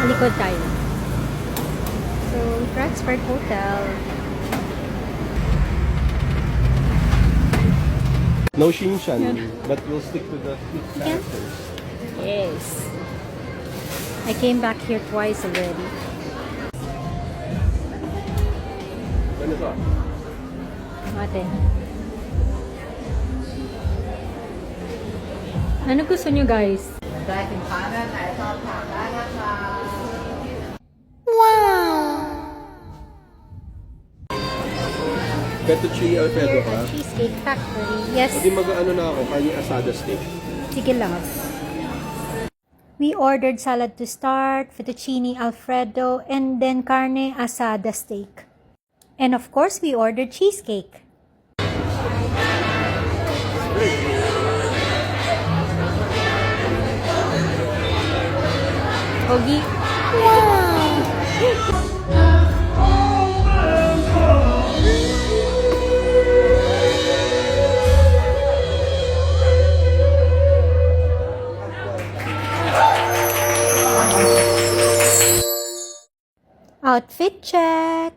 Likod tayo. So, Transfer Hotel. No Shinshan, but we'll stick to the characters. Yes. I came back here twice already. Ano to? Ate. Ano gusto nyo guys? Fettuccine Alfredo Here ka? at Cheesecake Factory. Yes. Hindi mag-ano na ako, kanya asada steak. Sige lang. We ordered salad to start, fettuccine alfredo, and then carne asada steak. And of course, we ordered cheesecake. Ogi. Wow! Outfit check.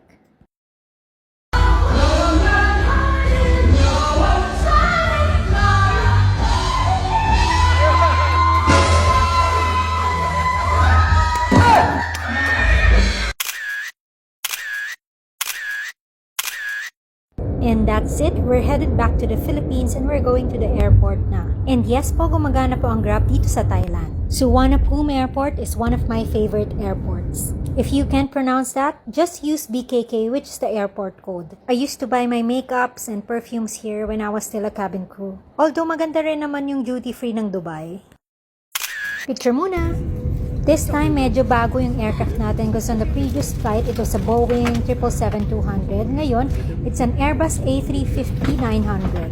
And that's it. We're headed back to the Philippines and we're going to the airport na. And yes po, gumagana po ang Grab dito sa Thailand. Suvarnabhumi Airport is one of my favorite airports. If you can't pronounce that, just use BKK, which is the airport code. I used to buy my makeups and perfumes here when I was still a cabin crew. Although maganda rin naman yung duty free ng Dubai. Picture muna! This time, medyo bago yung aircraft natin because on the previous flight, it was a Boeing 777-200. Ngayon, it's an Airbus A350-900.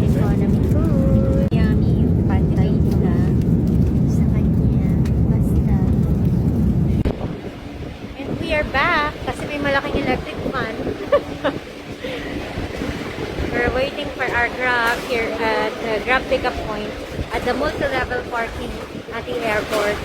Economy food. Yummy yung pantay nila sa kanya. Basta. And we are back kasi may malaking electric fan. We're waiting for our Grab here at the Grab pickup point at the multi-level parking at the airport.